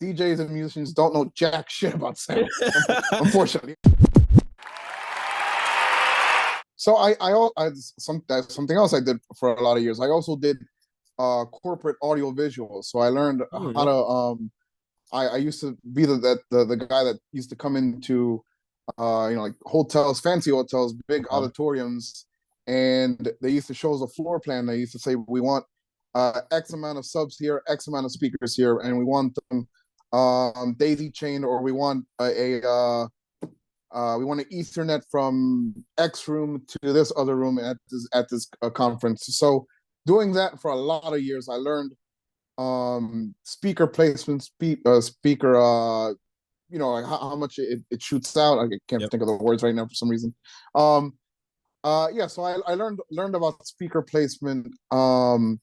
DJs and musicians don't know jack shit about sound, unfortunately. So that's something else I did for a lot of years. I also did corporate audio visuals. So I learned how to I used to be the guy that used to come into like hotels, fancy hotels, big auditoriums, and they used to show us a floor plan. They used to say, we want X amount of subs here, X amount of speakers here, and we want them daisy chained, or we want we want an Ethernet from X room to this other room at this conference. So doing that for a lot of years, I learned speaker placement, speaker like how much it shoots out. I can't think of the words right now for some reason. So I learned about speaker placement from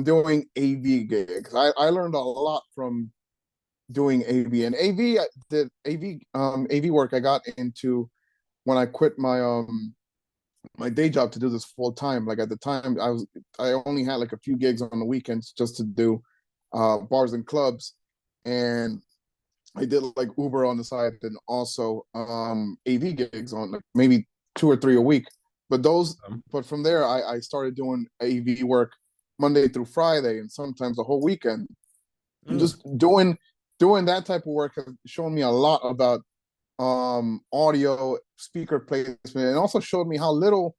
doing AV gigs. I learned a lot from doing AV, and AV work I got into when I quit my day job to do this full time. Like at the time, I only had like a few gigs on the weekends just to do bars and clubs, and I did like Uber on the side and also AV gigs on like maybe 2 or 3 a week. But from there, I started doing AV work Monday through Friday, and sometimes the whole weekend. And just doing that type of work has shown me a lot about audio, speaker placement, and also showed me how little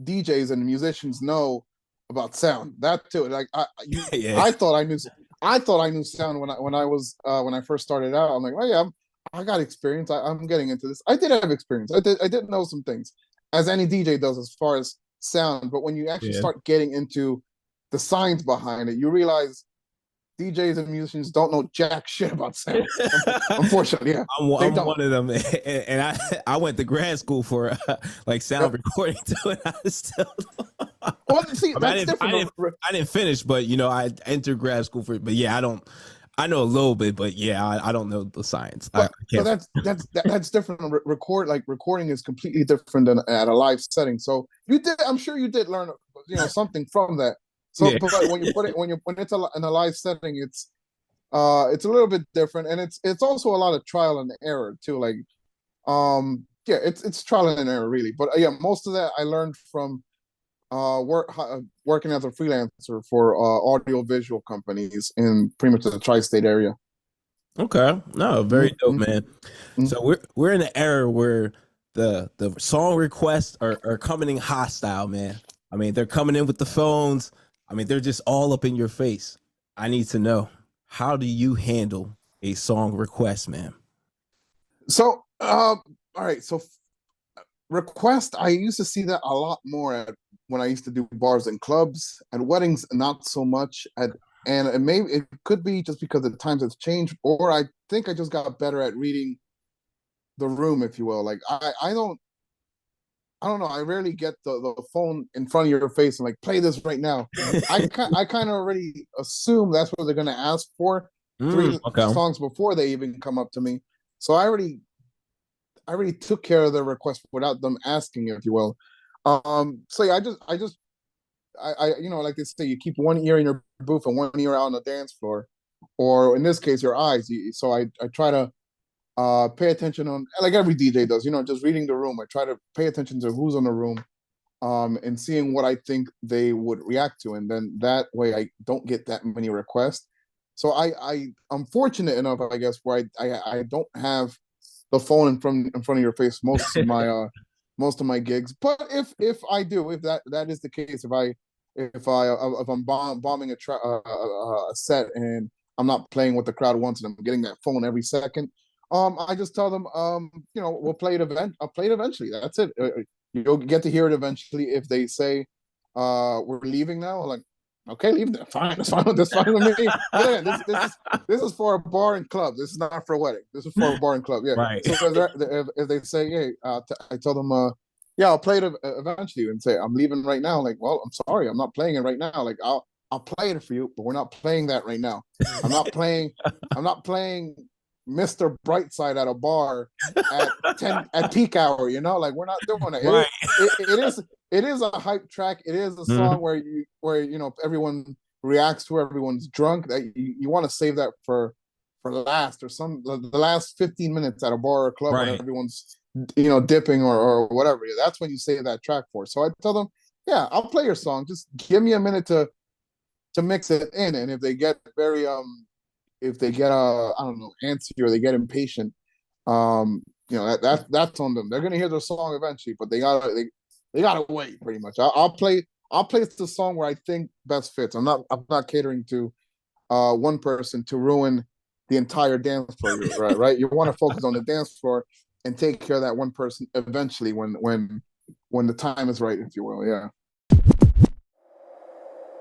DJs and musicians know about sound. That too, like I thought I knew sound when I first started out. I'm like, oh yeah, I got experience. I'm getting into this. I did have experience. I did know some things, as any DJ does as far as sound. But when you actually start getting into the science behind it, you realize DJs and musicians don't know jack shit about sound. Unfortunately, yeah. I'm one of them, and I went to grad school for like sound recording too, and I still. Well, see, I didn't finish, but I entered grad school for. But yeah, I know a little bit, but yeah, I don't know the science. But that's different. Recording is completely different than at a live setting. So I'm sure you did learn something from that. So, but when you put it when it's in a live setting, it's a little bit different, and it's also a lot of trial and error too. Like, it's trial and error really. But most of that I learned from working as a freelancer for audio visual companies in pretty much the tri-state area. Okay, no, very dope, man. So we're in an era where the song requests are coming in hostile, man. I mean, they're coming in with the phones. I mean, they're just all up in your face. I need to know, how do you handle a song request, man? So, all right. So, request, I used to see that a lot more when I used to do bars and clubs. At weddings, not so much. And it could be just because the times have changed, or I think I just got better at reading the room, if you will. Like, I don't know. I rarely get the phone in front of your face and like, play this right now. I kind of already assume that's what they're gonna ask for 3 songs before they even come up to me. So I already took care of their request without them asking, if you will. So yeah, I like they say, you keep one ear in your booth and one ear out on the dance floor, or in this case, your eyes. So I try to pay attention on, like every DJ does, just reading the room. I try to pay attention to who's in the room, and seeing what I think they would react to, and then that way I don't get that many requests. So I'm fortunate enough, I guess, where I don't have the phone in front of your face most of my gigs. But if I do, if that is the case, if I'm bombing a set and I'm not playing what the crowd wants and I'm getting that phone every second, I just tell them, we'll play it I'll play it eventually. That's it. You'll get to hear it eventually. If they say, we're leaving now, I'm like, okay, leave that. Fine, that's fine. That's fine with me. Yeah, this is for a bar and club. This is not for a wedding. This is for a bar and club. Yeah. Right. So if they say, hey, I tell them, I'll play it eventually, and say, I'm leaving right now. Like, well, I'm sorry, I'm not playing it right now. Like, I'll play it for you, but we're not playing that right now. I'm not playing Mr. Brightside at a bar at peak hour. Like, we're not doing it. Right. It is a hype track. It is a song where everyone reacts to, everyone's drunk. That you want to save that for for last, or the last 15 minutes at a bar or club when Right. everyone's dipping or whatever. That's when you save that track for. So I tell them, yeah, I'll play your song. Just give me a minute to mix it in. And if they get very if they get I don't know, antsy, or they get impatient, that's on them. They're gonna hear the song eventually, but they gotta wait pretty much. I'll play the song where I think best fits. I'm not catering to one person to ruin the entire dance floor. Right. You want to focus on the dance floor and take care of that one person eventually when the time is right, if you will. Yeah.